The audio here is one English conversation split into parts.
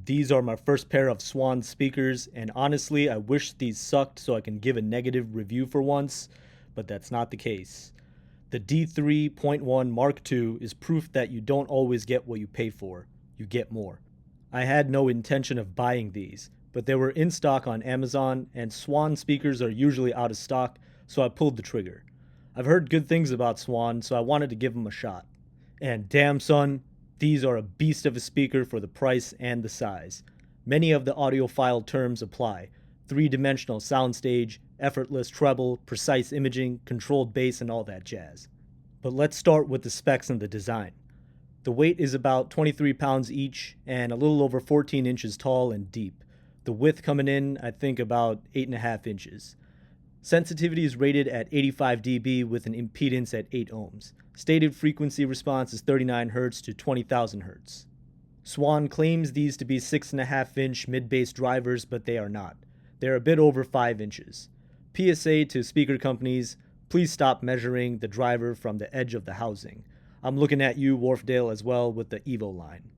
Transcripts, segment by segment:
These are my first pair of Swans speakers, and honestly, I wish these sucked so I can give a negative review for once, but that's not the case. The D3.1 Mark II is proof that you don't always get what you pay for, you get more. I had no intention of buying these, but they were in stock on Amazon, and Swan speakers are usually out of stock, so I pulled the trigger. I've heard good things about Swan, so I wanted to give them a shot. And damn son, these are a beast of a speaker for the price and the size. Many of the audiophile terms apply: three-dimensional soundstage, effortless treble, precise imaging, controlled bass, and all that jazz. But let's start with the specs and the design. The weight is about 23 pounds each and a little over 14 inches tall and deep. The width coming in, I think, about 8.5 inches. Sensitivity is rated at 85 dB with an impedance at 8 ohms. Stated frequency response is 39 Hz to 20,000 Hz. Swan claims these to be 6.5-inch mid-bass drivers, but they are not. They're a bit over 5 inches. PSA to speaker companies: please stop measuring the driver from the edge of the housing. I'm looking at you, Wharfdale, as well with the Evo line.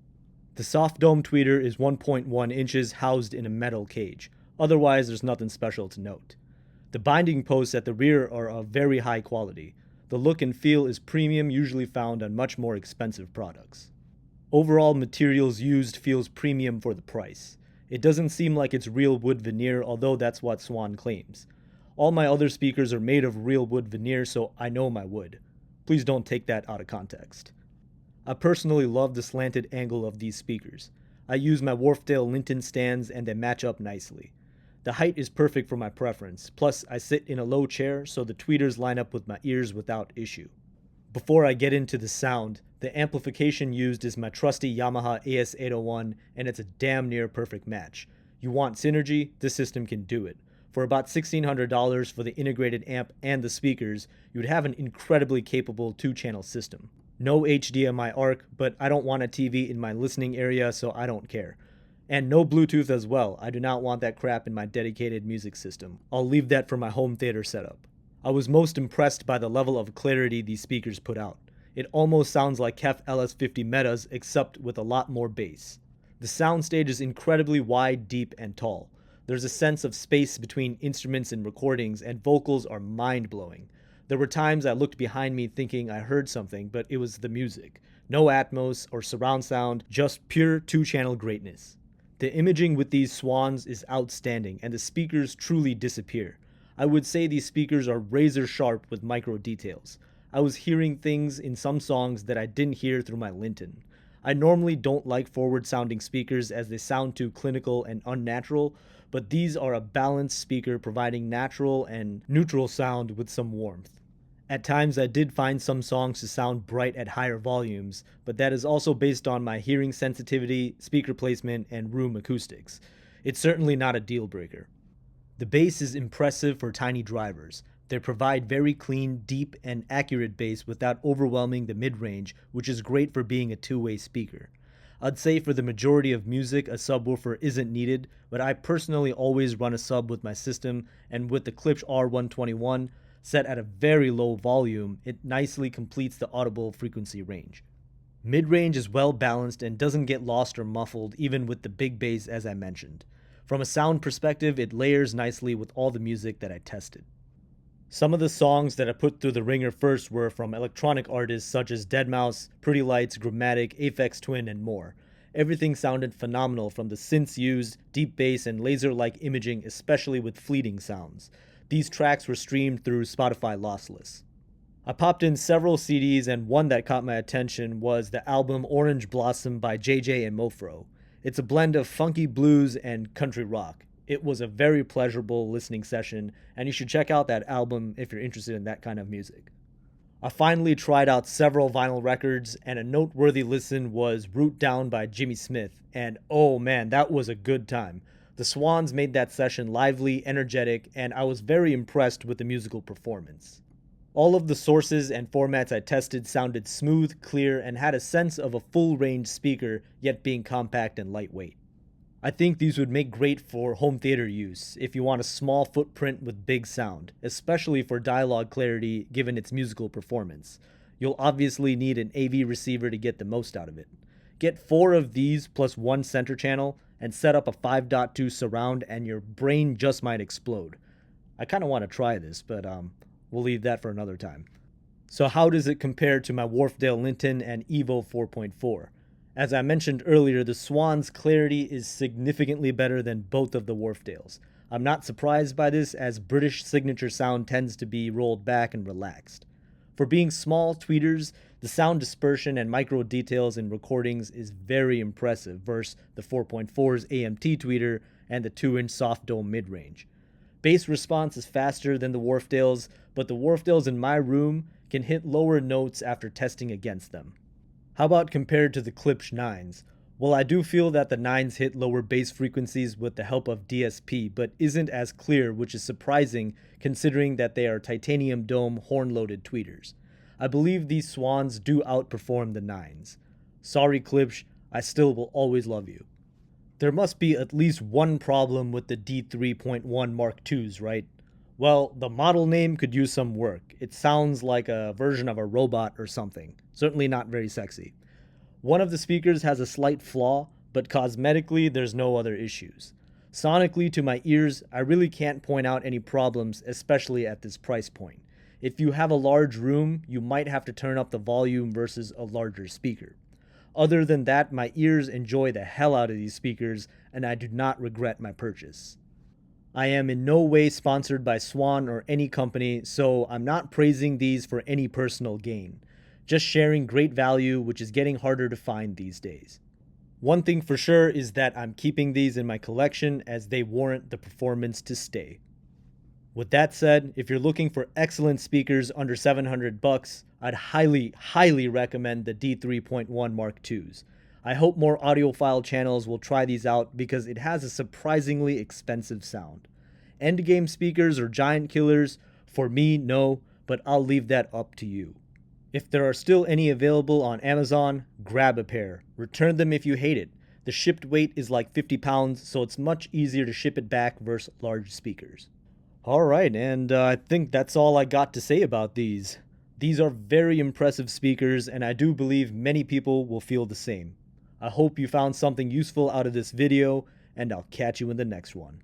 The soft dome tweeter is 1.1 inches housed in a metal cage. Otherwise, there's nothing special to note. The binding posts at the rear are of very high quality. The look and feel is premium, usually found on much more expensive products. Overall materials used feels premium for the price. It doesn't seem like it's real wood veneer, although that's what Swan claims. All my other speakers are made of real wood veneer, so I know my wood. Please don't take that out of context. I personally love the slanted angle of these speakers. I use my Wharfdale Linton stands and they match up nicely. The height is perfect for my preference, plus I sit in a low chair so the tweeters line up with my ears without issue. Before I get into the sound, the amplification used is my trusty Yamaha AS801, and it's a damn near perfect match. You want synergy? This system can do it. For about $1,600 for the integrated amp and the speakers, you would have an incredibly capable 2-channel system. No HDMI ARC, but I don't want a TV in my listening area, so I don't care. And no Bluetooth as well. I do not want that crap in my dedicated music system. I'll leave that for my home theater setup. I was most impressed by the level of clarity these speakers put out. It almost sounds like KEF LS50 Metas, except with a lot more bass. The soundstage is incredibly wide, deep, and tall. There's a sense of space between instruments and recordings, and vocals are mind-blowing. There were times I looked behind me thinking I heard something, but it was the music. No Atmos or surround sound, just pure 2-channel greatness. The imaging with these Swans is outstanding, and the speakers truly disappear. I would say these speakers are razor sharp with micro details. I was hearing things in some songs that I didn't hear through my Linton. I normally don't like forward-sounding speakers as they sound too clinical and unnatural, but these are a balanced speaker providing natural and neutral sound with some warmth. At times I did find some songs to sound bright at higher volumes, but that is also based on my hearing sensitivity, speaker placement, and room acoustics. It's certainly not a deal breaker. The bass is impressive for tiny drivers. They provide very clean, deep, and accurate bass without overwhelming the mid-range, which is great for being a two-way speaker. I'd say for the majority of music a subwoofer isn't needed, but I personally always run a sub with my system, and with the Klipsch R121, set at a very low volume, it nicely completes the audible frequency range. Mid-range is well balanced and doesn't get lost or muffled even with the big bass as I mentioned. From a sound perspective, it layers nicely with all the music that I tested. Some of the songs that I put through the ringer first were from electronic artists such as deadmau5, Pretty Lights, Grammatic, Aphex Twin, and more. Everything sounded phenomenal, from the synths used, deep bass, and laser-like imaging, especially with fleeting sounds. These tracks were streamed through Spotify lossless. I popped in several CDs, and one that caught my attention was the album Orange Blossom by JJ and Mofro. It's a blend of funky blues and country rock. It was a very pleasurable listening session, and you should check out that album if you're interested in that kind of music. I finally tried out several vinyl records, and a noteworthy listen was Root Down by Jimmy Smith, and oh man, that was a good time. The Swans made that session lively, energetic, and I was very impressed with the musical performance. All of the sources and formats I tested sounded smooth, clear, and had a sense of a full-range speaker, yet being compact and lightweight. I think these would make great for home theater use if you want a small footprint with big sound, especially for dialogue clarity given its musical performance. You'll obviously need an AV receiver to get the most out of it. Get 4 of these plus 1 center channel and set up a 5.2 surround and your brain just might explode. I kind of want to try this, but we'll leave that for another time. So how does it compare to my Wharfedale Linton and Evo 4.4? As I mentioned earlier, the Swans' clarity is significantly better than both of the Wharfedales. I'm not surprised by this, as British signature sound tends to be rolled back and relaxed. For being small tweeters, the sound dispersion and micro details in recordings is very impressive versus the 4.4's AMT tweeter and the 2-inch soft dome mid-range. Bass response is faster than the Wharfedales, but the Wharfedales in my room can hit lower notes after testing against them. How about compared to the Klipsch 9s? Well, I do feel that the 9s hit lower bass frequencies with the help of DSP, but isn't as clear, which is surprising considering that they are titanium dome horn-loaded tweeters. I believe these Swans do outperform the 9s. Sorry Klipsch, I still will always love you. There must be at least one problem with the D3.1 Mark IIs, right? Well, the model name could use some work. It sounds like a version of a robot or something. Certainly not very sexy. One of the speakers has a slight flaw, but cosmetically there's no other issues. Sonically, to my ears, I really can't point out any problems, especially at this price point. If you have a large room, you might have to turn up the volume versus a larger speaker. Other than that, my ears enjoy the hell out of these speakers, and I do not regret my purchase. I am in no way sponsored by Swan or any company, so I'm not praising these for any personal gain. Just sharing great value, which is getting harder to find these days. One thing for sure is that I'm keeping these in my collection as they warrant the performance to stay. With that said, if you're looking for excellent speakers under $700, I'd highly recommend the D3.1 Mark IIs. I hope more audiophile channels will try these out because it has a surprisingly expensive sound. Endgame speakers or giant killers? For me, no, but I'll leave that up to you. If there are still any available on Amazon, grab a pair. Return them if you hate it. The shipped weight is like 50 pounds, so it's much easier to ship it back versus large speakers. Alright, and I think that's all I got to say about these. These are very impressive speakers, and I do believe many people will feel the same. I hope you found something useful out of this video, and I'll catch you in the next one.